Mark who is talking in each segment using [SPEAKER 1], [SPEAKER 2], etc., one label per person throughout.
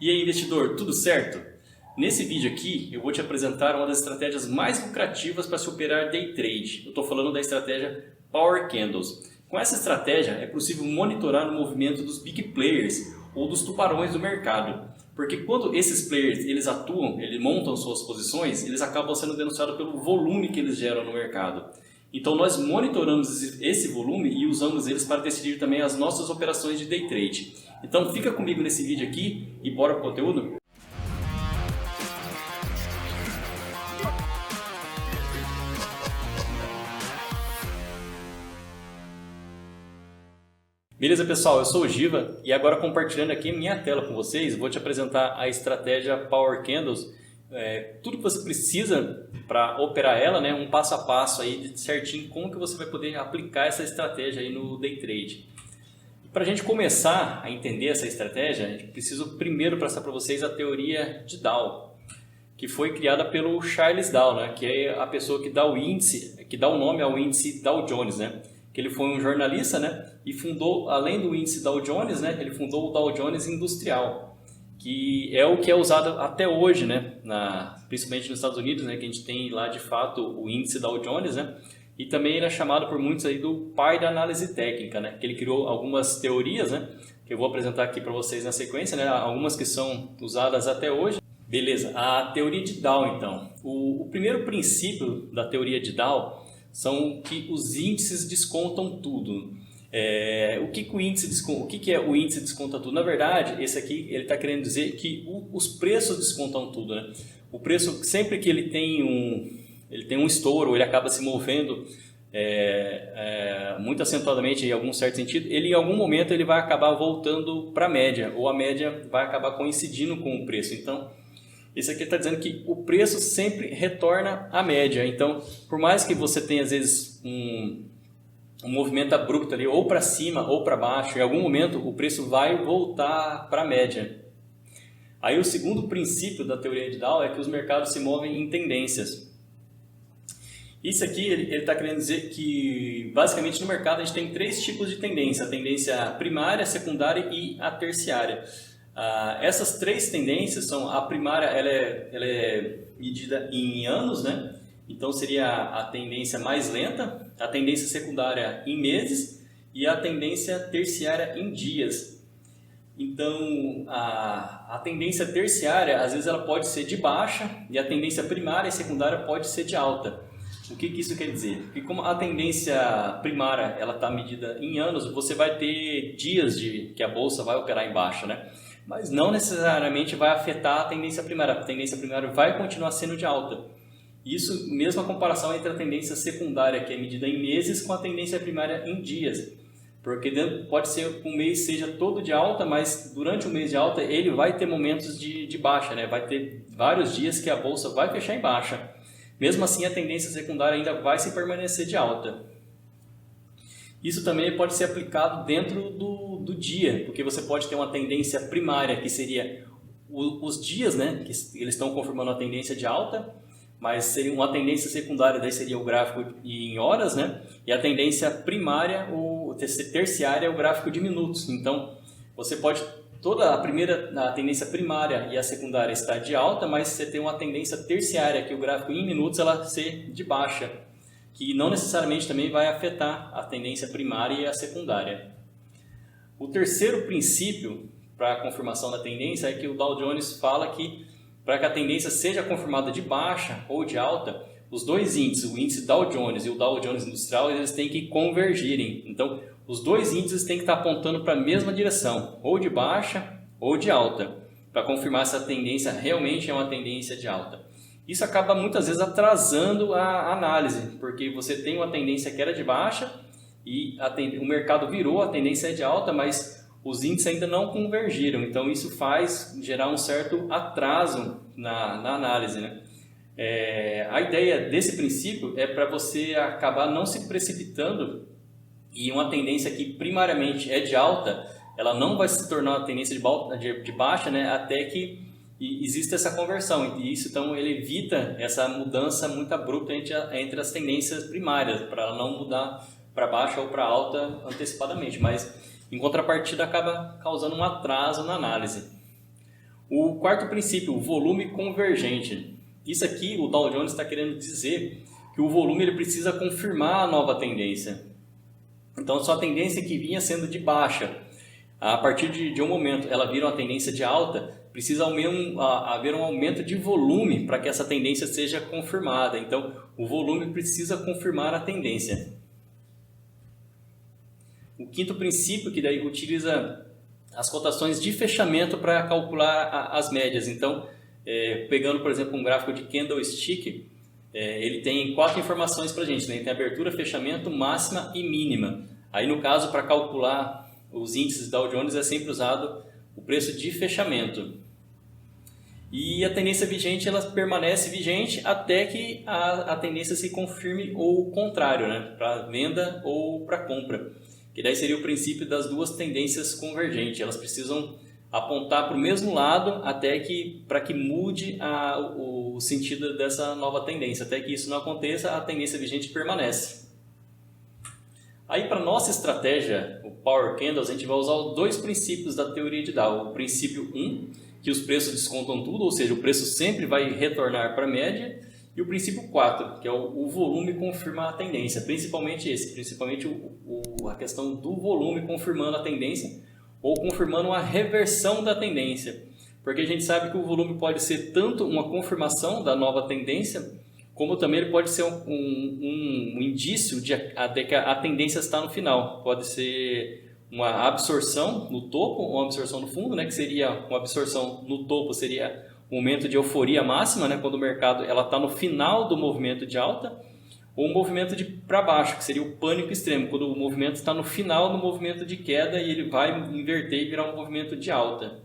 [SPEAKER 1] E aí, investidor, tudo certo? Nesse vídeo aqui eu vou te apresentar uma das estratégias mais lucrativas para se operar day trade. Eu estou falando da estratégia Power Candles. Com essa estratégia é possível monitorar o movimento dos big players ou dos tubarões do mercado. Porque quando esses players eles atuam, eles montam suas posições, eles acabam sendo denunciados pelo volume que eles geram no mercado. Então nós monitoramos esse volume e usamos eles para decidir também as nossas operações de day trade. Então fica comigo nesse vídeo aqui e bora pro conteúdo? Beleza, pessoal? Eu sou o Giva e agora compartilhando aqui minha tela com vocês, vou te apresentar a estratégia Power Candles, tudo que você precisa para operar ela, né? Um passo a passo aí de certinho como que você vai poder aplicar essa estratégia aí no day trade. Para a gente começar a entender essa estratégia, a gente precisa primeiro passar para vocês a teoria de Dow, que foi criada pelo Charles Dow, né? Que é a pessoa que dá o índice, que dá o nome ao índice Dow Jones, né? Que ele foi um jornalista, né? E fundou, além do índice Dow Jones, né? Ele fundou o Dow Jones Industrial, que é o que é usado até hoje, né? Principalmente nos Estados Unidos, né? Que a gente tem lá de fato o índice Dow Jones, né? E também ele é chamado por muitos aí do pai da análise técnica, né? Que ele criou algumas teorias, né? Que eu vou apresentar aqui para vocês na sequência, né? Algumas que são usadas até hoje. Beleza, a teoria de Dow, então. O primeiro princípio da teoria de Dow são que os índices descontam tudo. O que é o índice desconta tudo? Na verdade, esse aqui ele está querendo dizer que os preços descontam tudo, né? O preço, sempre que ele tem um estouro, ele acaba se movendo muito acentuadamente em algum certo sentido, ele em algum momento ele vai acabar voltando para a média, ou a média vai acabar coincidindo com o preço. Então, isso aqui está dizendo que o preço sempre retorna à média. Então, por mais que você tenha às vezes um movimento abrupto ali, ou para cima ou para baixo, em algum momento o preço vai voltar para a média. Aí o segundo princípio da teoria de Dow é que os mercados se movem em tendências. Isso aqui ele está querendo dizer que basicamente no mercado a gente tem três tipos de tendência: a tendência primária, a secundária e a terciária. Essas três tendências são: a primária ela é medida em anos, né? Então seria a tendência mais lenta, a tendência secundária em meses e a tendência terciária em dias. Então a tendência terciária às vezes ela pode ser de baixa e a tendência primária e secundária pode ser de alta. O que isso quer dizer? Porque como a tendência primária ela está medida em anos, você vai ter dias que a bolsa vai operar em baixa, né? Mas não necessariamente vai afetar a tendência primária. A tendência primária vai continuar sendo de alta. Isso mesmo a comparação entre a tendência secundária, que é medida em meses, com a tendência primária em dias. Porque pode ser que um mês seja todo de alta, mas durante o mês de alta ele vai ter momentos de baixa, né? Vai ter vários dias que a bolsa vai fechar em baixa. Mesmo assim, a tendência secundária ainda vai se permanecer de alta. Isso também pode ser aplicado dentro do dia, porque você pode ter uma tendência primária, que seria os dias, né? Que eles estão confirmando a tendência de alta, mas seria uma tendência secundária, daí seria o gráfico em horas, né? E a tendência primária, terciária, é o gráfico de minutos. Então, você pode... a tendência primária e a secundária está de alta, mas você tem uma tendência terciária, que o gráfico em minutos ela ser de baixa, que não necessariamente também vai afetar a tendência primária e a secundária. O terceiro princípio para a confirmação da tendência é que o Dow Jones fala que para que a tendência seja confirmada de baixa ou de alta, os dois índices, o índice Dow Jones e o Dow Jones Industrial, eles têm que convergirem. Então, os dois índices têm que estar apontando para a mesma direção, ou de baixa ou de alta, para confirmar se a tendência realmente é uma tendência de alta. Isso acaba muitas vezes atrasando a análise, porque você tem uma tendência que era de baixa e o mercado virou, a tendência é de alta, mas os índices ainda não convergiram. Então isso faz gerar um certo atraso na análise, né? A ideia desse princípio é para você acabar não se precipitando e uma tendência que primariamente é de alta, ela não vai se tornar uma tendência de baixa, né, até que exista essa conversão. E isso, então, ele evita essa mudança muito abrupta entre as tendências primárias, para ela não mudar para baixa ou para alta antecipadamente, mas em contrapartida acaba causando um atraso na análise. O quarto princípio, o volume convergente. Isso aqui, o Dow Jones está querendo dizer que o volume ele precisa confirmar a nova tendência. Então, sua tendência que vinha sendo de baixa, a partir de um momento ela vira uma tendência de alta, precisa haver um aumento de volume para que essa tendência seja confirmada. Então, o volume precisa confirmar a tendência. O quinto princípio, que daí utiliza as cotações de fechamento para calcular as médias. Então, pegando, por exemplo, um gráfico de candlestick, ele tem 4 informações para a gente, né? Ele tem abertura, fechamento, máxima e mínima. Aí, no caso, para calcular os índices Dow Jones, é sempre usado o preço de fechamento. E a tendência vigente, ela permanece vigente até que a tendência se confirme ou o contrário, né? Para venda ou para compra. Que daí seria o princípio das duas tendências convergentes. Elas precisam apontar para o mesmo lado para que mude o sentido dessa nova tendência. Até que isso não aconteça, a tendência vigente permanece. Aí, para nossa estratégia, o Power Candles, a gente vai usar os 2 princípios da teoria de Dow. O princípio 1, que os preços descontam tudo, ou seja, o preço sempre vai retornar para a média. E o princípio 4, que é o volume confirmar a tendência. Principalmente a questão do volume confirmando a tendência ou confirmando a reversão da tendência. Porque a gente sabe que o volume pode ser tanto uma confirmação da nova tendência, como também ele pode ser um indício de até que a tendência está no final. Pode ser uma absorção no topo ou uma absorção no fundo, né? Que seria uma absorção no topo, seria o momento de euforia máxima, né? Quando o mercado está no final do movimento de alta, ou um movimento para baixo, que seria o pânico extremo, quando o movimento está no final do movimento de queda e ele vai inverter e virar um movimento de alta.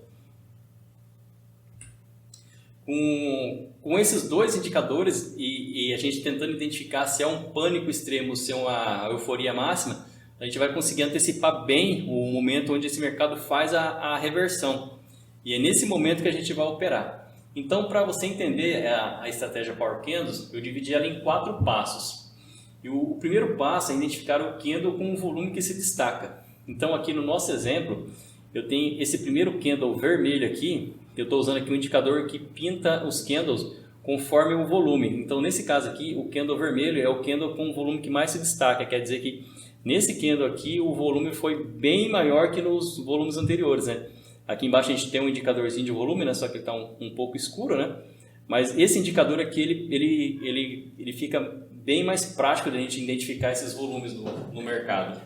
[SPEAKER 1] Com esses 2 indicadores e a gente tentando identificar se é um pânico extremo ou se é uma euforia máxima, a gente vai conseguir antecipar bem o momento onde esse mercado faz a reversão. E é nesse momento que a gente vai operar. Então, para você entender a estratégia Power Candles, eu dividi ela em 4 passos. E o primeiro passo é identificar o candle com um volume que se destaca. Então, aqui no nosso exemplo, eu tenho esse primeiro candle vermelho aqui. Eu estou usando aqui um indicador que pinta os candles conforme o volume. Então, nesse caso aqui, o candle vermelho é o candle com o volume que mais se destaca. Quer dizer que nesse candle aqui, o volume foi bem maior que nos volumes anteriores, né? Aqui embaixo a gente tem um indicadorzinho de volume, né? Só que ele está um pouco escuro, né? Mas esse indicador aqui, ele fica bem mais prático de a gente identificar esses volumes no mercado.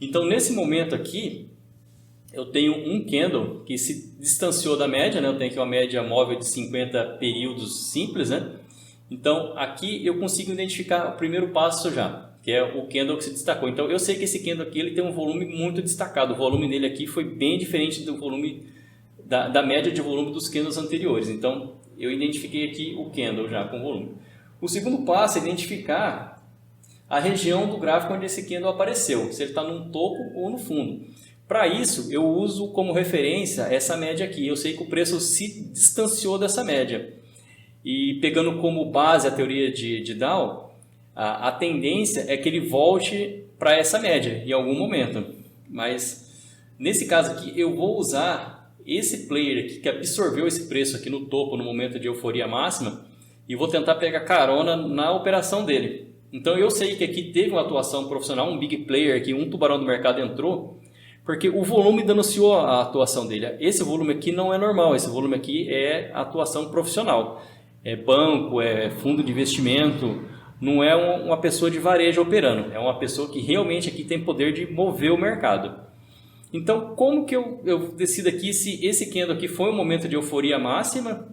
[SPEAKER 1] Então, nesse momento aqui, eu tenho um candle que se distanciou da média, né? Eu tenho aqui uma média móvel de 50 períodos simples, né? Então, aqui eu consigo identificar o primeiro passo já, que é o candle que se destacou. Então, eu sei que esse candle aqui ele tem um volume muito destacado. O volume dele aqui foi bem diferente do volume da média de volume dos candles anteriores. Então, eu identifiquei aqui o candle já com volume. O segundo passo é identificar a região do gráfico onde esse candle apareceu, se ele está no topo ou no fundo. Para isso, eu uso como referência essa média aqui. Eu sei que o preço se distanciou dessa média. E pegando como base a teoria de Dow, a tendência é que ele volte para essa média em algum momento. Mas nesse caso aqui, eu vou usar esse player aqui que absorveu esse preço aqui no topo no momento de euforia máxima e vou tentar pegar carona na operação dele. Então eu sei que aqui teve uma atuação profissional, um big player aqui, um tubarão do mercado entrou, porque o volume denunciou a atuação dele. Esse volume aqui não é normal, esse volume aqui é atuação profissional. É banco, é fundo de investimento, não é uma pessoa de varejo operando, é uma pessoa que realmente aqui tem poder de mover o mercado. Então, como que eu decido aqui se esse candle aqui foi um momento de euforia máxima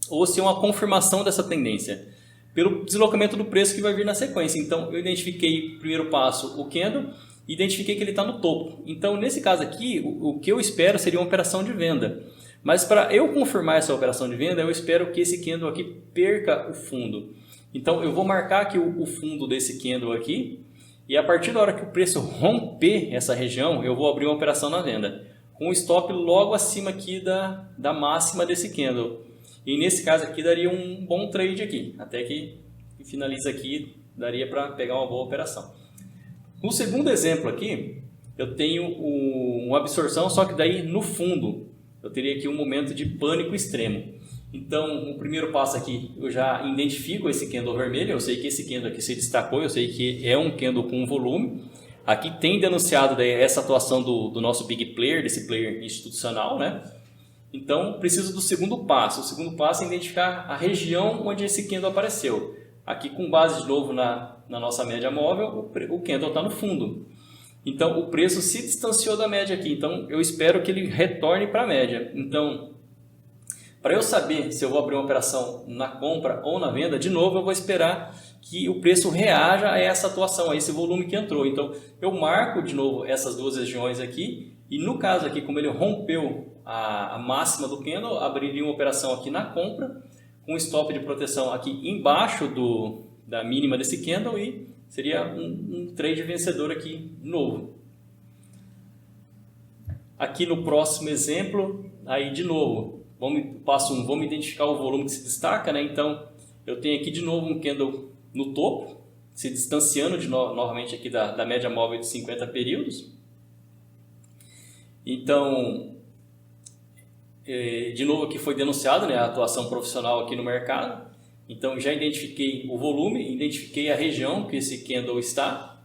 [SPEAKER 1] ou se é uma confirmação dessa tendência? Pelo deslocamento do preço que vai vir na sequência. Então, eu identifiquei, primeiro passo, o candle, identifiquei que ele está no topo. Então, nesse caso aqui, o que eu espero seria uma operação de venda. Mas para eu confirmar essa operação de venda, eu espero que esse candle aqui perca o fundo. Então, eu vou marcar aqui o fundo desse candle aqui. E a partir da hora que o preço romper essa região, eu vou abrir uma operação na venda. Com um stop logo acima aqui da máxima desse candle. E nesse caso aqui daria um bom trade aqui. Até que finaliza aqui, daria para pegar uma boa operação. No segundo exemplo aqui, eu tenho uma absorção, só que daí no fundo. eu teria aqui um momento de pânico extremo. Então, o primeiro passo aqui, eu já identifico esse candle vermelho, eu sei que esse candle aqui se destacou, eu sei que é um candle com volume. Aqui tem denunciado daí essa atuação do nosso big player, desse player institucional, né? Então, preciso do segundo passo. O segundo passo é identificar a região onde esse candle apareceu. Aqui, com base de novo na nossa média móvel, o candle está no fundo. Então, o preço se distanciou da média aqui. Então, eu espero que ele retorne para a média. Então, para eu saber se eu vou abrir uma operação na compra ou na venda, de novo eu vou esperar que o preço reaja a essa atuação, a esse volume que entrou. Então, eu marco de novo essas duas regiões aqui e no caso aqui, como ele rompeu a máxima do candle, abriria uma operação aqui na compra com stop de proteção aqui embaixo da mínima desse candle e seria um trade vencedor aqui novo. Aqui no próximo exemplo, aí de novo, passo 1, vamos identificar o volume que se destaca, né? Então, eu tenho aqui de novo um candle no topo, se distanciando novamente aqui da média móvel de 50 períodos. Então, de novo aqui foi denunciado, né, a atuação profissional aqui no mercado. Então, já identifiquei o volume, identifiquei a região que esse candle está.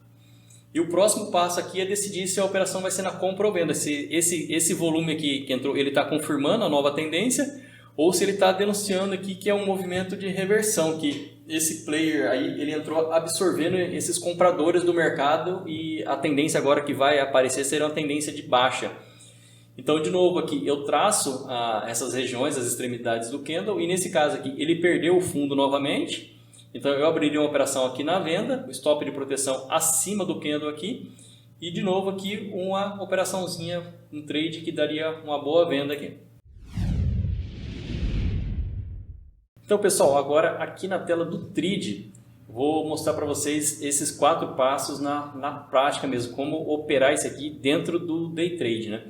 [SPEAKER 1] E o próximo passo aqui é decidir se a operação vai ser na compra ou venda. Se esse volume aqui que entrou, ele está confirmando a nova tendência, ou se ele está denunciando aqui que é um movimento de reversão, que esse player aí, ele entrou absorvendo esses compradores do mercado e a tendência agora que vai aparecer será uma tendência de baixa. Então, de novo aqui, eu traço essas regiões, as extremidades do candle, e nesse caso aqui, ele perdeu o fundo novamente. Então, eu abriria uma operação aqui na venda, o stop de proteção acima do candle aqui, e de novo aqui, uma operaçãozinha, um trade que daria uma boa venda aqui. Então, pessoal, agora aqui na tela do Trade, vou mostrar para vocês esses 4 passos na prática mesmo, como operar isso aqui dentro do Day Trade, né?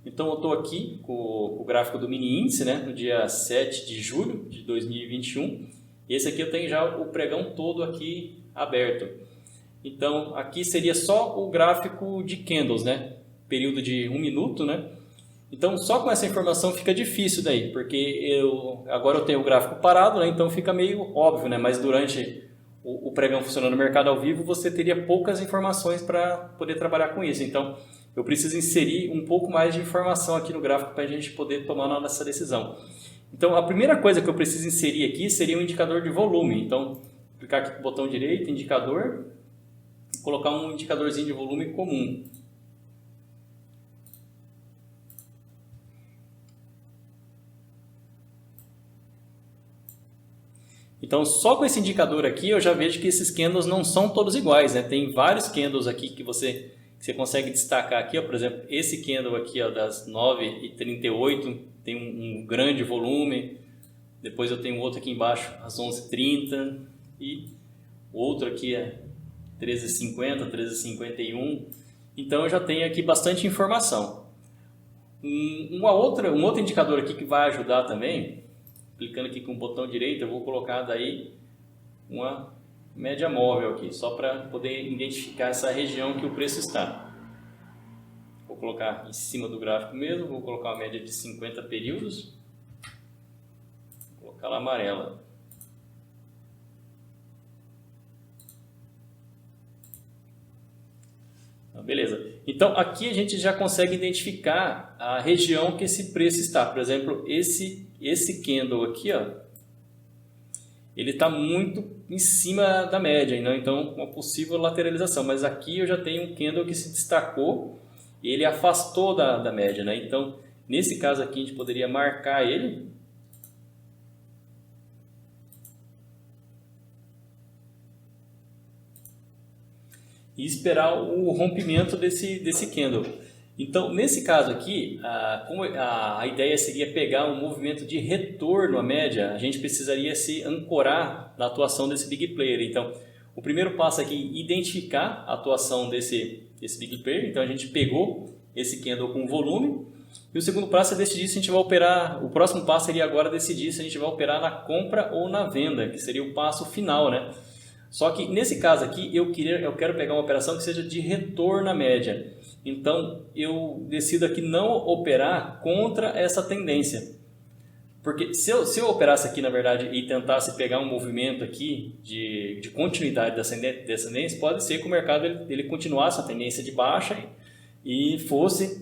[SPEAKER 1] Então, eu estou aqui com o gráfico do mini índice, né, no dia 7 de julho de 2021. Esse aqui eu tenho já o pregão todo aqui aberto. Então, aqui seria só o gráfico de candles, né? Período de 1 minuto, né? Então, só com essa informação fica difícil daí, porque agora eu tenho o gráfico parado, né? Então fica meio óbvio, né? Mas durante o pregão funcionando no mercado ao vivo, você teria poucas informações para poder trabalhar com isso. Então, eu preciso inserir um pouco mais de informação aqui no gráfico para a gente poder tomar nossa decisão. Então, a primeira coisa que eu preciso inserir aqui seria um indicador de volume. Então, clicar aqui com o botão direito, indicador, colocar um indicadorzinho de volume comum. Então, só com esse indicador aqui, eu já vejo que esses candles não são todos iguais, né? Tem vários candles aqui que você consegue destacar aqui, ó, por exemplo, esse candle aqui, ó, das 9h38 tem um grande volume. Depois eu tenho outro aqui embaixo às 11h30 e o outro aqui é 13h50, 13h51. Então eu já tenho aqui bastante informação. Um outro indicador aqui que vai ajudar também, clicando aqui com o botão direito, eu vou colocar daí uma média móvel aqui, só para poder identificar essa região que o preço está. Vou colocar em cima do gráfico mesmo, vou colocar uma média de 50 períodos, vou colocar ela amarela. Beleza. Então, aqui a gente já consegue identificar a região que esse preço está. Por exemplo, esse candle aqui, ó, ele está muito em cima da média, né? Então uma possível lateralização, mas aqui eu já tenho um candle que se destacou e ele afastou da média, né? Então nesse caso aqui a gente poderia marcar ele e esperar o rompimento desse candle. Então, nesse caso aqui, a ideia seria pegar um movimento de retorno à média, a gente precisaria se ancorar na atuação desse big player. Então, o primeiro passo aqui é identificar a atuação desse big player. Então, a gente pegou esse candle com volume. E o segundo passo é decidir se a gente vai operar, o próximo passo seria agora decidir se a gente vai operar na compra ou na venda, que seria o passo final, né? Só que nesse caso aqui, eu quero pegar uma operação que seja de retorno à média. então eu decido aqui não operar contra essa tendência. Porque se eu operasse aqui, na verdade, e tentasse pegar um movimento aqui de continuidade descendente, pode ser que o mercado ele continuasse a tendência de baixa e fosse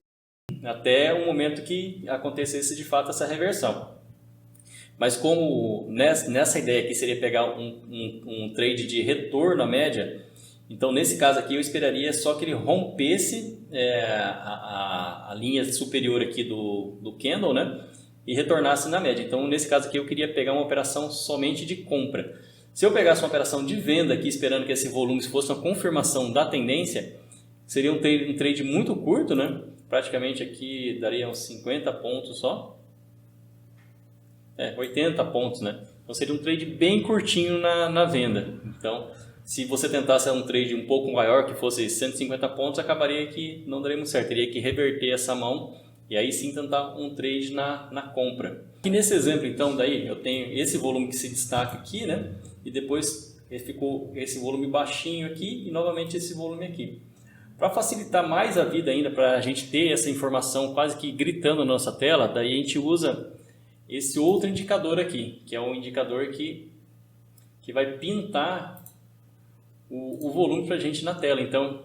[SPEAKER 1] até o momento que acontecesse de fato essa reversão. Mas como nessa ideia aqui seria pegar um trade de retorno à média, então nesse caso aqui eu esperaria só que ele rompesse a linha superior aqui do candle, né? E retornasse na média. Então nesse caso aqui eu queria pegar uma operação somente de compra. Se eu pegasse uma operação de venda aqui esperando que esse volume fosse uma confirmação da tendência, seria um trade muito curto, né? Praticamente aqui daria uns 50 pontos só. 80 pontos, né? Então seria um trade bem curtinho na venda. Então, se você tentasse um trade um pouco maior, que fosse 150 pontos, acabaria que não daria muito certo. Teria que reverter essa mão e aí sim tentar um trade na compra. E nesse exemplo, então, daí eu tenho esse volume que se destaca aqui, né? E depois ficou esse volume baixinho aqui e novamente esse volume aqui. Para facilitar mais a vida ainda, para a gente ter essa informação quase que gritando na nossa tela, daí a gente usa esse outro indicador aqui, que é um indicador que vai pintar o volume para a gente na tela. Então,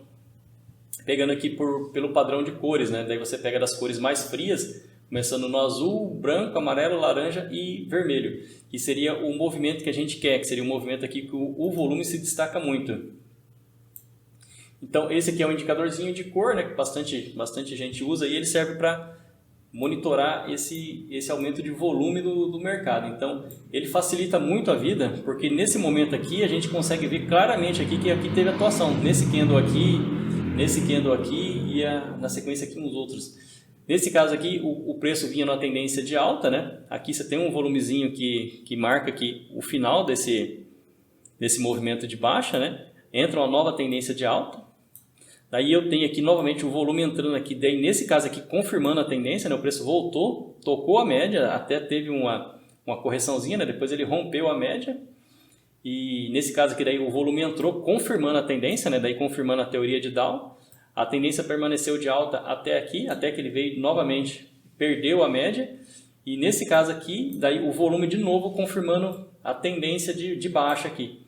[SPEAKER 1] pegando aqui pelo padrão de cores, né? Daí você pega das cores mais frias, começando no azul, branco, amarelo, laranja e vermelho, que seria o movimento que a gente quer, que seria um movimento aqui que o volume se destaca muito. Então, esse aqui é um indicadorzinho de cor, né? Que bastante gente usa e ele serve para monitorar esse aumento de volume do mercado. Então, ele facilita muito a vida, porque nesse momento aqui a gente consegue ver claramente aqui que aqui teve atuação, nesse candle aqui e na sequência aqui nos outros. Nesse caso aqui, o preço vinha numa tendência de alta, né? Aqui você tem um volumezinho que marca aqui o final desse movimento de baixa, né? Entra uma nova tendência de alta. Daí eu tenho aqui novamente o volume entrando aqui, daí nesse caso aqui confirmando a tendência, né? O preço voltou, tocou a média, até teve uma correçãozinha, né? Depois ele rompeu a média. E nesse caso aqui daí o volume entrou confirmando a tendência, né? Daí confirmando a teoria de Dow. A tendência permaneceu de alta até aqui, até que ele veio novamente, perdeu a média. E nesse caso aqui, daí o volume de novo confirmando a tendência de baixa aqui.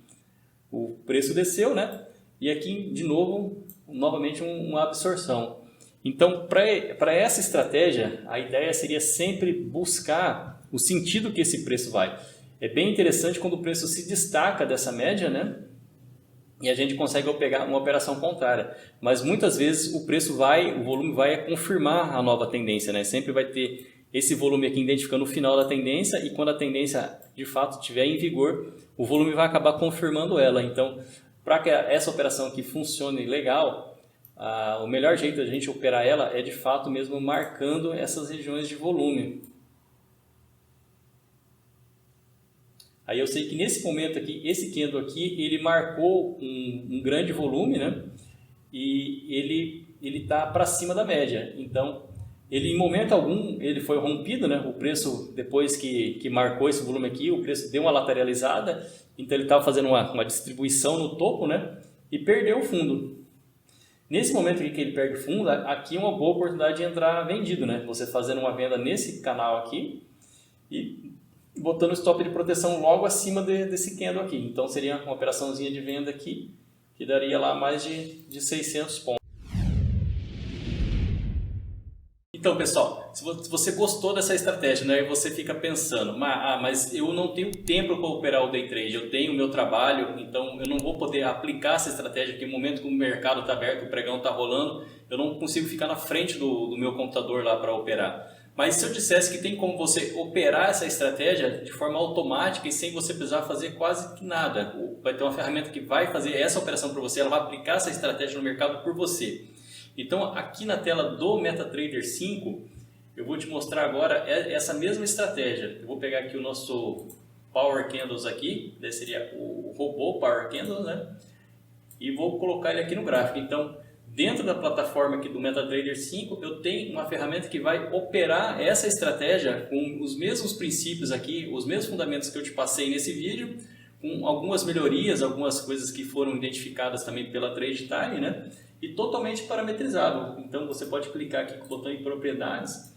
[SPEAKER 1] O preço desceu, né? E aqui de novo, novamente uma absorção. Então, para essa estratégia, a ideia seria sempre buscar o sentido que esse preço vai. É bem interessante quando o preço se destaca dessa média, né? E a gente consegue pegar uma operação contrária. Mas muitas vezes o volume vai confirmar a nova tendência, né? Sempre vai ter esse volume aqui identificando o final da tendência e quando a tendência de fato estiver em vigor, o volume vai acabar confirmando ela. Então, para que essa operação aqui funcione legal, o melhor jeito de a gente operar ela é de fato mesmo marcando essas regiões de volume. Aí eu sei que nesse momento aqui, esse candle aqui, ele marcou um grande volume, né? E ele está para cima da média. Então, ele em momento algum, ele foi rompido, né? O preço, depois que marcou esse volume aqui, o preço deu uma lateralizada. Então, ele estava fazendo uma distribuição no topo, né? E perdeu o fundo. Nesse momento aqui que ele perde o fundo, aqui é uma boa oportunidade de entrar vendido, né? Você fazendo uma venda nesse canal aqui e botando o stop de proteção logo acima desse candle aqui. Então seria uma operaçãozinha de venda aqui que daria lá mais de 600 pontos. Então, pessoal, se você gostou dessa estratégia, né, e você fica pensando, mas eu não tenho tempo para operar o day trade, eu tenho o meu trabalho, então eu não vou poder aplicar essa estratégia, porque no momento que o mercado está aberto, o pregão está rolando, eu não consigo ficar na frente do meu computador lá para operar. Mas se eu dissesse que tem como você operar essa estratégia de forma automática e sem você precisar fazer quase que nada, vai ter uma ferramenta que vai fazer essa operação para você, ela vai aplicar essa estratégia no mercado por você. Então, aqui na tela do MetaTrader 5, eu vou te mostrar agora essa mesma estratégia. Eu vou pegar aqui o nosso Power Candles aqui, daí seria o robô Power Candles, né? E vou colocar ele aqui no gráfico. Então, dentro da plataforma aqui do MetaTrader 5, eu tenho uma ferramenta que vai operar essa estratégia com os mesmos princípios aqui, os mesmos fundamentos que eu te passei nesse vídeo, com algumas melhorias, algumas coisas que foram identificadas também pela TradeTime, né? e totalmente parametrizável. Então você pode clicar aqui com o botão em propriedades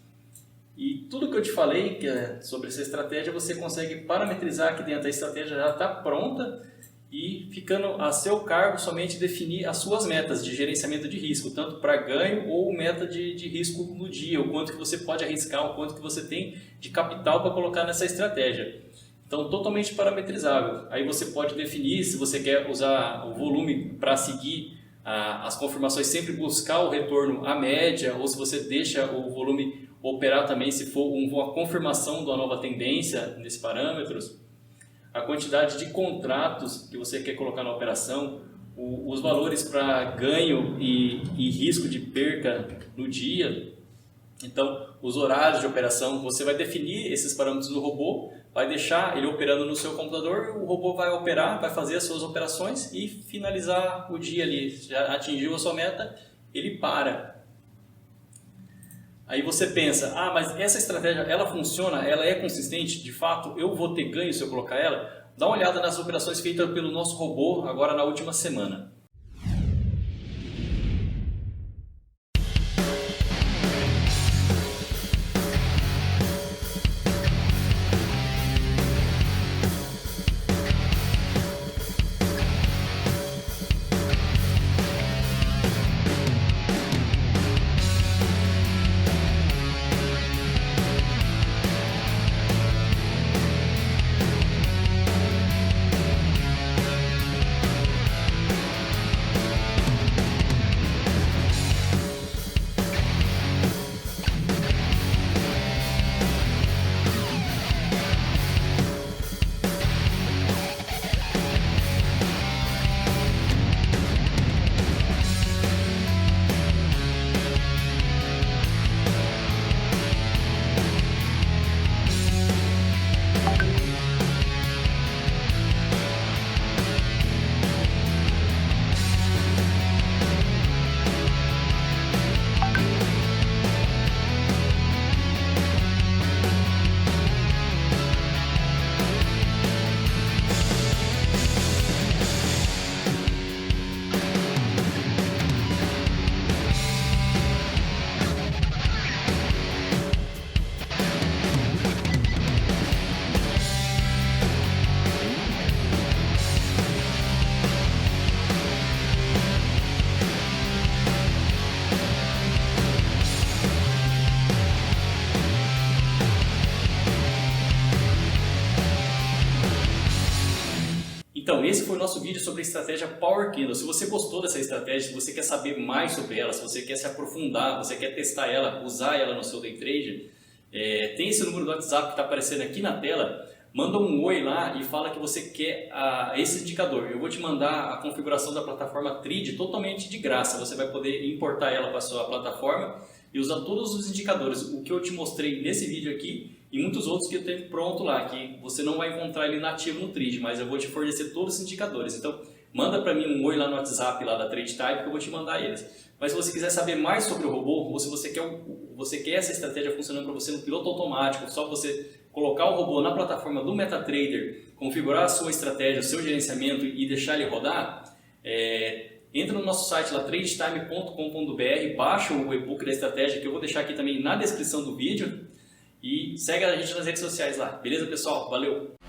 [SPEAKER 1] e tudo que eu te falei sobre essa estratégia você consegue parametrizar aqui dentro. A estratégia já está pronta e ficando a seu cargo somente definir as suas metas de gerenciamento de risco, tanto para ganho ou meta de risco no dia, o quanto que você pode arriscar, o quanto que você tem de capital para colocar nessa estratégia. Então, totalmente parametrizável. Aí você pode definir se você quer usar o volume para seguir as confirmações, sempre buscar o retorno à média, ou se você deixa o volume operar também se for uma confirmação de uma nova tendência nesses parâmetros. A quantidade de contratos que você quer colocar na operação, os valores para ganho e risco de perca no dia. Então, os horários de operação, você vai definir esses parâmetros no robô, vai deixar ele operando no seu computador, o robô vai operar, vai fazer as suas operações e finalizar o dia ali. Já atingiu a sua meta, ele para. Aí você pensa, mas essa estratégia, ela funciona, ela é consistente? De fato, eu vou ter ganho se eu colocar ela? Dá uma olhada nas operações feitas pelo nosso robô agora na última semana. Então, esse foi o nosso vídeo sobre a estratégia Power Candle. Se você gostou dessa estratégia, se você quer saber mais sobre ela, se você quer se aprofundar, você quer testar ela, usar ela no seu day trade, tem esse número do WhatsApp que está aparecendo aqui na tela. Manda um oi lá e fala que você quer esse indicador. Eu vou te mandar a configuração da plataforma Trade totalmente de graça. Você vai poder importar ela para a sua plataforma e usar todos os indicadores. O que eu te mostrei nesse vídeo aqui e muitos outros que eu tenho pronto lá, que você não vai encontrar ele nativo no Trade, mas eu vou te fornecer todos os indicadores. Então, manda para mim um oi lá no WhatsApp lá da Trade Type que eu vou te mandar eles. Mas se você quiser saber mais sobre o robô, ou se você quer essa estratégia funcionando para você no piloto automático, só você colocar o robô na plataforma do MetaTrader, configurar a sua estratégia, o seu gerenciamento e deixar ele rodar, entra no nosso site lá, tradetime.com.br, baixa o e-book da estratégia que eu vou deixar aqui também na descrição do vídeo e segue a gente nas redes sociais lá. Beleza, pessoal? Valeu!